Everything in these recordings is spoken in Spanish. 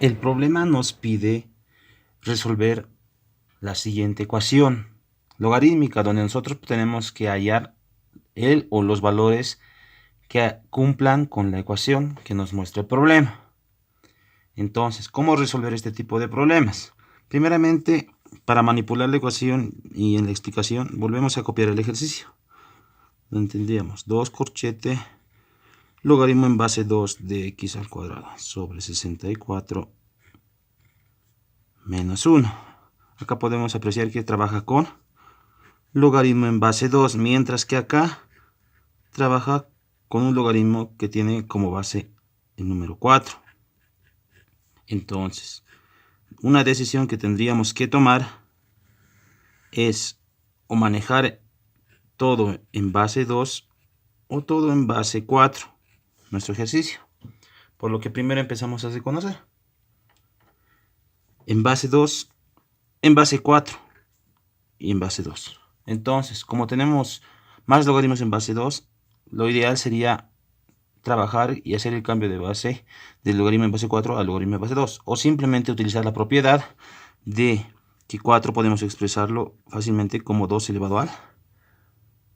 El problema nos pide resolver la siguiente ecuación logarítmica, donde nosotros tenemos que hallar el o los valores que cumplan con la ecuación que nos muestra el problema. Entonces, ¿cómo resolver este tipo de problemas? Primeramente, para manipular la ecuación y en la explicación, volvemos a copiar el ejercicio. Donde tendríamos 2 corchete logaritmo en base 2 de x al cuadrado sobre 64 menos 1. Acá podemos apreciar que trabaja con logaritmo en base 2, mientras que acá trabaja con un logaritmo que tiene como base el número 4. Entonces, una decisión que tendríamos que tomar es o manejar todo en base 2 o todo en base 4, nuestro ejercicio. Por lo que primero empezamos a reconocer en base 2, en base 4 y en base 2. Entonces, como tenemos más logaritmos en base 2, lo ideal sería trabajar y hacer el cambio de base del logaritmo en base 4 al logaritmo en base 2, o simplemente utilizar la propiedad de que 4 podemos expresarlo fácilmente como 2 elevado al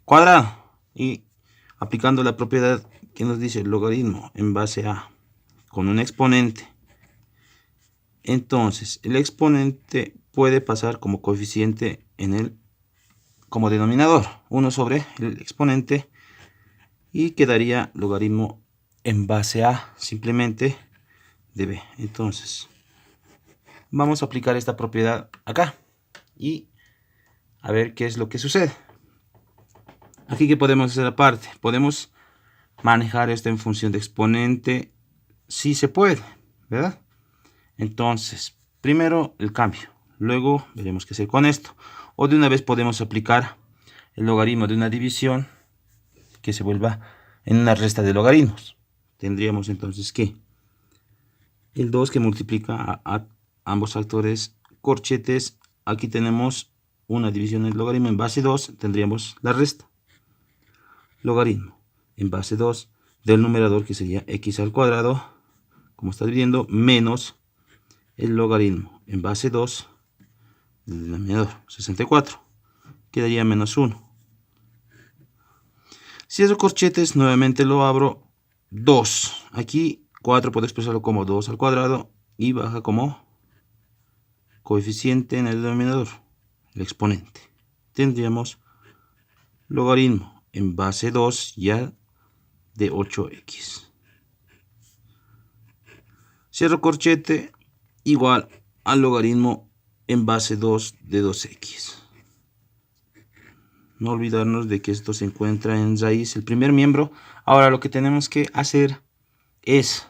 cuadrado, y aplicando la propiedad que nos dice el logaritmo en base a con un exponente, entonces el exponente puede pasar como coeficiente como denominador, 1 sobre el exponente, y quedaría logaritmo en base a simplemente de b. Entonces vamos a aplicar esta propiedad acá y a ver qué es lo que sucede. Aquí, ¿qué podemos hacer aparte? Podemos manejar esto en función de exponente, si se puede, ¿verdad? Entonces, primero el cambio, luego veremos qué hacer con esto. O de una vez podemos aplicar el logaritmo de una división que se vuelva en una resta de logaritmos. Tendríamos entonces que el 2 que multiplica a ambos factores corchetes. Aquí tenemos una división del logaritmo en base 2, tendríamos la resta. Logaritmo en base 2 del numerador, que sería x al cuadrado, como está viendo, menos el logaritmo en base 2 del denominador, 64, quedaría menos 1. Si esos corchetes nuevamente lo abro, 2. Aquí 4 puedo expresarlo como 2 al cuadrado y baja como coeficiente en el denominador, el exponente. Tendríamos logaritmo en base 2 ya de 8x. Cierro corchete igual al logaritmo en base 2 de 2x. No olvidarnos de que esto se encuentra en raíz, el primer miembro. Ahora lo que tenemos que hacer es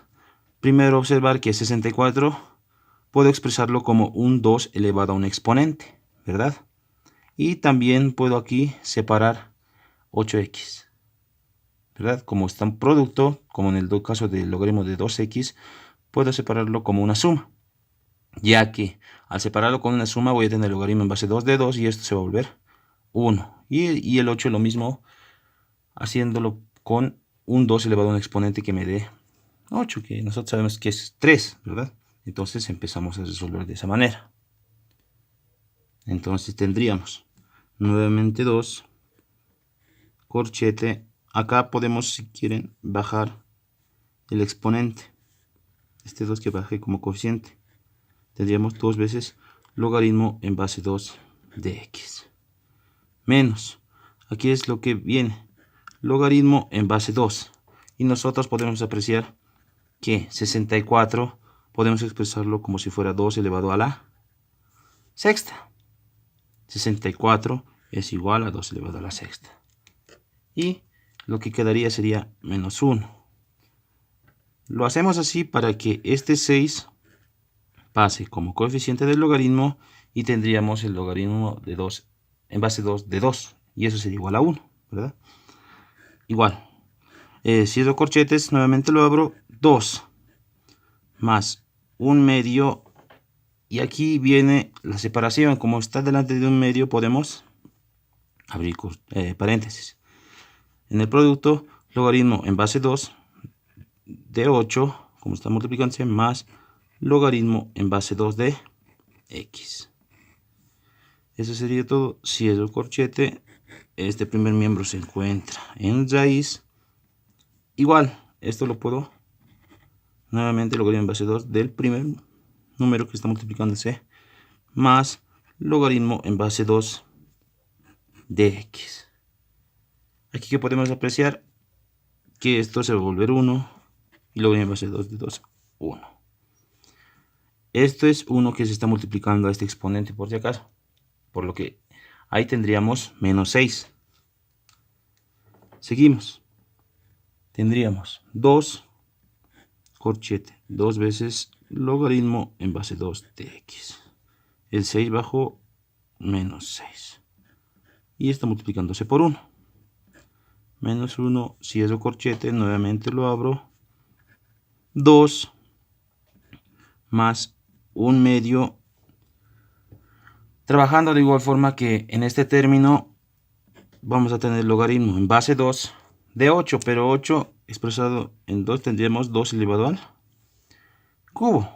primero observar que 64 puedo expresarlo como un 2 elevado a un exponente, ¿verdad? Y también puedo aquí separar 8x, ¿verdad? Como está un producto, como en el caso del logaritmo de 2x, puedo separarlo como una suma, ya que al separarlo con una suma voy a tener el logaritmo en base 2 de 2 y esto se va a volver 1. Y el 8 lo mismo, haciéndolo con un 2 elevado a un exponente que me dé 8, que nosotros sabemos que es 3, ¿verdad? Entonces empezamos a resolver de esa manera. Entonces tendríamos nuevamente 2 corchete. Acá podemos, si quieren, bajar el exponente. Este 2 que bajé como coeficiente. Tendríamos 2 veces logaritmo en base 2 de x. Menos, aquí es lo que viene, logaritmo en base 2. Y nosotros podemos apreciar que 64 podemos expresarlo como si fuera 2 elevado a la sexta. 64 es igual a 2 elevado a la sexta. Y lo que quedaría sería menos 1. Lo hacemos así para que este 6 pase como coeficiente del logaritmo y tendríamos el logaritmo de 2 en base 2 de 2. Y eso sería igual a 1, ¿verdad? Igual. Cierro corchetes, nuevamente lo abro, 2 más 1 medio. Y aquí viene la separación. Como está delante de un medio, podemos abrir paréntesis. En el producto, logaritmo en base 2 de 8, como está multiplicándose, más logaritmo en base 2 de x. Eso sería todo. Cierro el corchete. Este primer miembro se encuentra en raíz. Igual, esto lo puedo nuevamente logaritmo en base 2 del primer número que está multiplicándose más logaritmo en base 2 de x. Aquí que podemos apreciar que esto se va a volver 1 y logaritmo en base 2 de 2, 1. Esto es 1 que se está multiplicando a este exponente por si acaso, por lo que ahí tendríamos menos 6. Seguimos. Tendríamos 2 corchete 2 veces logaritmo en base 2 de x. El 6 bajo menos 6. Y está multiplicándose por 1. Menos 1, cierro corchete, nuevamente lo abro. 2 más 1 medio. Trabajando de igual forma que en este término vamos a tener logaritmo en base 2 de 8, pero 8 expresado en 2 tendríamos 2 elevado al cubo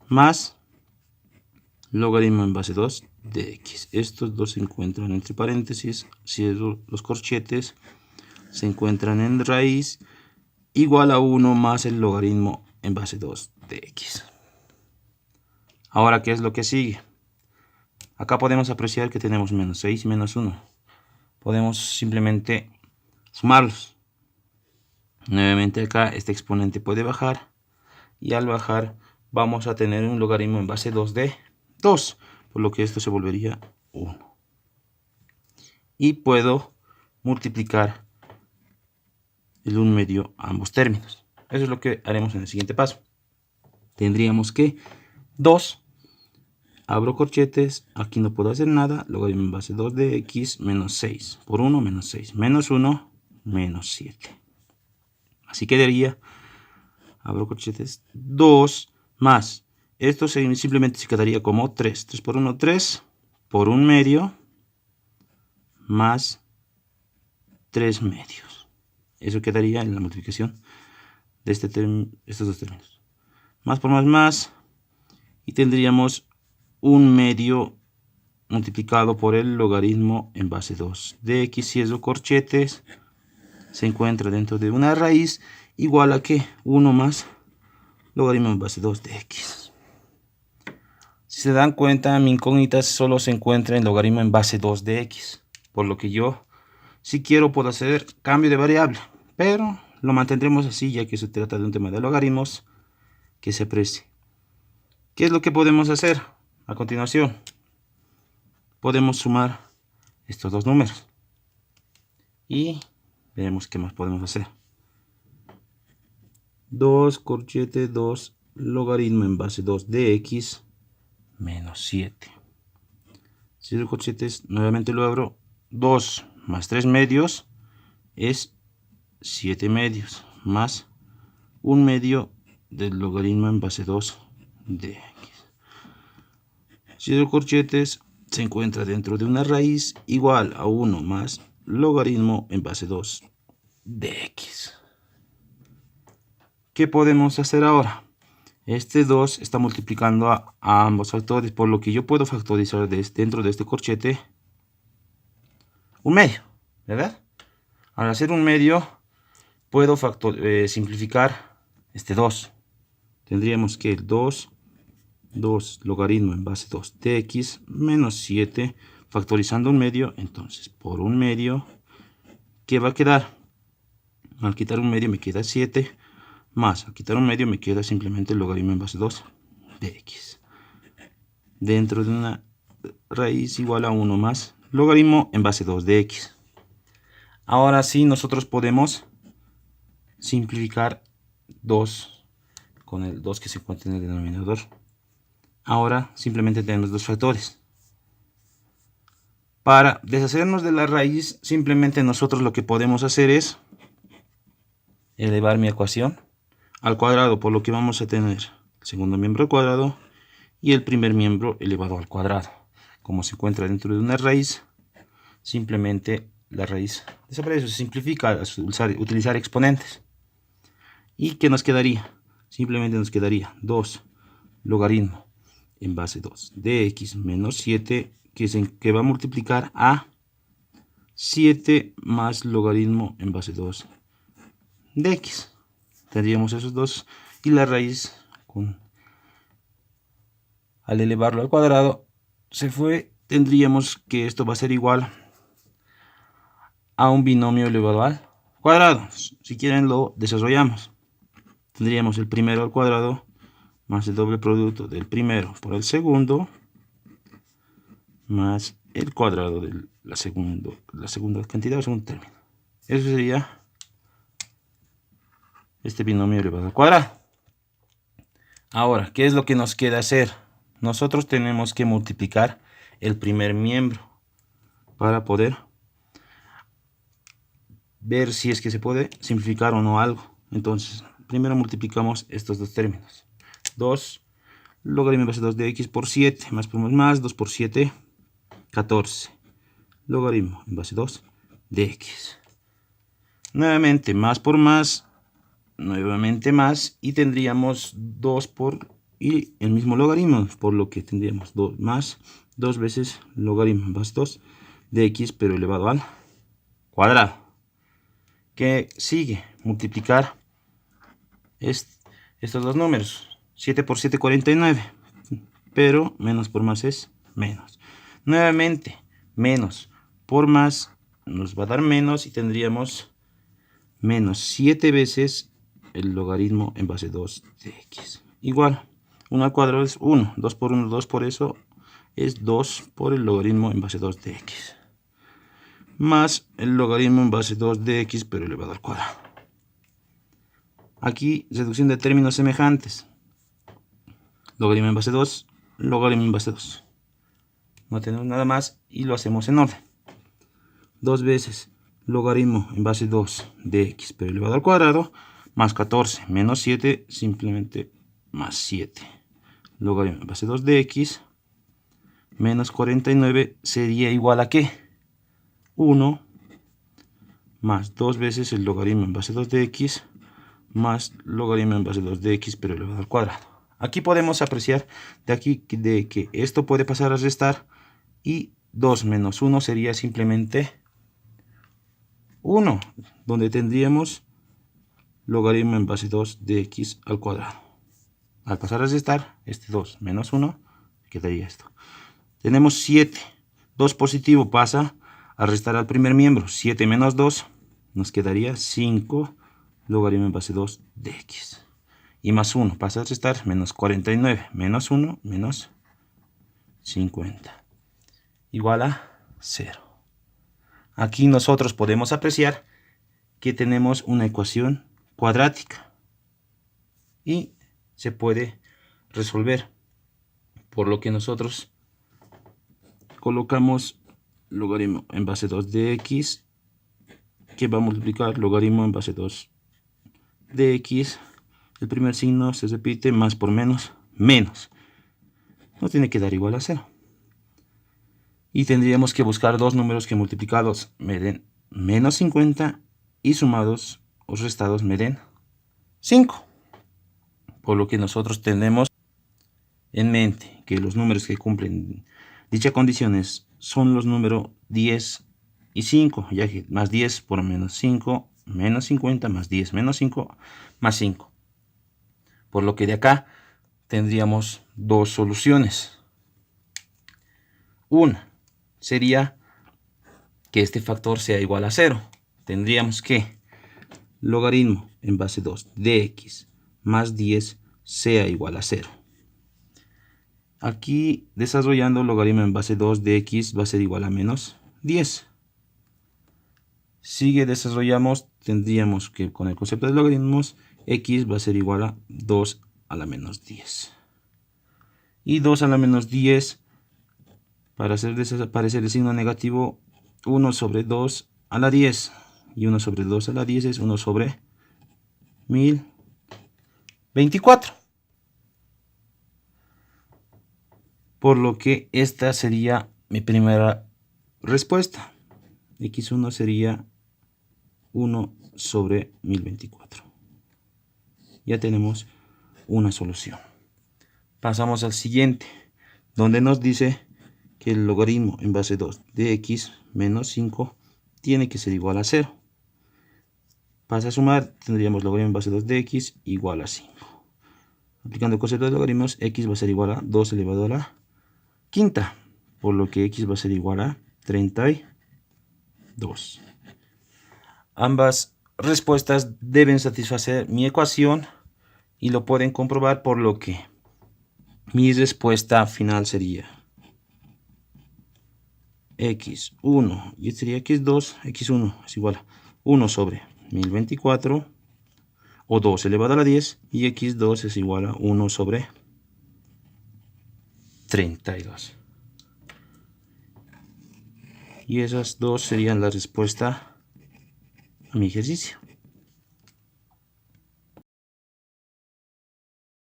más logaritmo en base 2 de x. Estos dos se encuentran entre paréntesis, cierro los corchetes, se encuentran en raíz igual a 1 más el logaritmo en base 2 de x. Ahora, ¿qué es lo que sigue? Acá podemos apreciar que tenemos menos 6 y menos 1. Podemos simplemente sumarlos. Nuevamente acá este exponente puede bajar y al bajar vamos a tener un logaritmo en base 2 de 2, por lo que esto se volvería 1. Y puedo multiplicar el 1 medio a ambos términos. Eso es lo que haremos en el siguiente paso. Tendríamos que 2, abro corchetes, aquí no puedo hacer nada, logaritmo en base 2 de x menos 6, por 1 menos 6, menos 1, menos 7. Así quedaría, abro corchetes, 2 más, esto simplemente se quedaría como 3, 3 por 1, 3, por 1 medio, más 3 medios. Eso quedaría en la multiplicación de estos dos términos. Más por más, y tendríamos 1 medio multiplicado por el logaritmo en base 2 de x, cierro corchetes, se encuentra dentro de una raíz igual a que 1 más logaritmo en base 2 de x. Si se dan cuenta, mi incógnita solo se encuentra en logaritmo en base 2 de x, por lo que yo, si quiero, puedo hacer cambio de variable, pero lo mantendremos así ya que se trata de un tema de logaritmos que se aprecie. ¿Qué es lo que podemos hacer? A continuación, podemos sumar estos dos números y veremos qué más podemos hacer. 2 corchete 2 logaritmo en base 2 de x menos 7. Cierro corchetes, nuevamente lo abro. 2 más 3 medios es 7 medios más 1 medio del logaritmo en base 2 de x. Cierro corchetes, se encuentra dentro de una raíz igual a 1 más logaritmo en base 2 de x. ¿Qué podemos hacer ahora? Este 2 está multiplicando a ambos factores, por lo que yo puedo factorizar dentro de este corchete un medio, ¿verdad? Al hacer un medio, puedo simplificar este 2. Tendríamos que el 2 logaritmo en base 2 de x menos 7, factorizando un medio, entonces por un medio, ¿qué va a quedar? Al quitar un medio me queda 7, más al quitar un medio me queda simplemente el logaritmo en base 2 de x. Dentro de una raíz igual a 1 más logaritmo en base 2 de x. Ahora sí nosotros podemos simplificar 2 con el 2 que se encuentra en el denominador. Ahora simplemente tenemos dos factores. Para deshacernos de la raíz, simplemente nosotros lo que podemos hacer es elevar mi ecuación al cuadrado, por lo que vamos a tener el segundo miembro al cuadrado y el primer miembro elevado al cuadrado. Como se encuentra dentro de una raíz, simplemente la raíz desaparece, se simplifica al utilizar exponentes. ¿Y qué nos quedaría? simplemente nos quedaría 2 logaritmo en base 2 de x menos 7, que va a multiplicar a 7 más logaritmo en base 2 de x. Tendríamos esos dos y la raíz al elevarlo al cuadrado se fue. Tendríamos que esto va a ser igual a un binomio elevado al cuadrado. Si quieren lo desarrollamos. Tendríamos el primero al cuadrado más el doble producto del primero por el segundo más el cuadrado de la segunda cantidad o segundo término. Eso sería este binomio elevado al cuadrado. Ahora, ¿qué es lo que nos queda hacer? Nosotros tenemos que multiplicar el primer miembro para poder ver si es que se puede simplificar o no algo. Entonces, primero multiplicamos estos dos términos. 2 logaritmo en base 2 de x por 7, más por más, 2 por 7, 14. Logaritmo en base 2 de x. Nuevamente, más por más, nuevamente más, y tendríamos 2 por, y el mismo logaritmo, por lo que tendríamos 2 más 2 veces logaritmo en base 2 de x, pero elevado al cuadrado. ¿Qué sigue? Multiplicar estos dos números. 7 por 7, 49. Pero menos por más es menos. Nuevamente, menos por más nos va a dar menos y tendríamos menos 7 veces el logaritmo en base 2 de x. Igual, 1 al cuadrado es 1. 2 por 1, 2 por eso es 2 por el logaritmo en base 2 de x. Más el logaritmo en base 2 de x, pero elevado al cuadrado. Aquí, reducción de términos semejantes. Logaritmo en base 2, logaritmo en base 2. No tenemos nada más y lo hacemos en orden. 2 veces logaritmo en base 2 de x, pero elevado al cuadrado, más 14 menos 7, simplemente más 7. Logaritmo en base 2 de x menos 49 sería igual a ¿qué? 1 más 2 veces el logaritmo en base 2 de x más logaritmo en base 2 de x, pero elevado al cuadrado. Aquí podemos apreciar de que esto puede pasar a restar y 2 menos 1 sería simplemente 1, donde tendríamos logaritmo en base 2 de x al cuadrado. Al pasar a restar, este 2 menos 1, quedaría esto. Tenemos 7. 2 positivo pasa a restar al primer miembro. 7 menos 2 nos quedaría 5 logaritmo en base 2 de x. Y más 1 pasa a restar, menos 49 menos 1 menos 50. Igual a 0. Aquí nosotros podemos apreciar que tenemos una ecuación cuadrática y se puede resolver, por lo que nosotros colocamos logaritmo en base 2 de x, que va a multiplicar logaritmo en base 2 de x. El primer signo se repite, más por menos, menos. No tiene que dar igual a 0. Y tendríamos que buscar dos números que multiplicados me den menos 50 y sumados o restados me den 5. Por lo que nosotros tenemos en mente que los números que cumplen dichas condiciones son los números 10 y 5, ya que más 10 por menos 5, menos 50, más 10 menos 5, más 5. Por lo que de acá tendríamos dos soluciones. Una sería que este factor sea igual a 0. Tendríamos que logaritmo en base 2 de x más 10 sea igual a 0. Aquí desarrollando logaritmo en base 2 de x va a ser igual a menos 10. Sigue desarrollamos, tendríamos que con el concepto de logaritmos x va a ser igual a 2 a la menos 10. Y 2 a la menos 10, para hacer desaparecer el signo negativo, 1 sobre 2 a la 10. Y 1 sobre 2 a la 10 es 1 sobre 1024. Por lo que esta sería mi primera respuesta. X1 sería 1 sobre 1024. Ya tenemos una solución. Pasamos al siguiente, donde nos dice que el logaritmo en base 2 de x menos 5 tiene que ser igual a 0. Para sumar, tendríamos logaritmo en base 2 de x igual a 5. Aplicando el concepto de logaritmos, x va a ser igual a 2 elevado a la quinta, por lo que x va a ser igual a 32. Ambas respuestas deben satisfacer mi ecuación y lo pueden comprobar, por lo que mi respuesta final sería x1 y sería x2, x1 es igual a 1 sobre 1024 o 2 elevado a la 10 y x2 es igual a 1 sobre 32. Y esas dos serían la respuesta a mi ejercicio.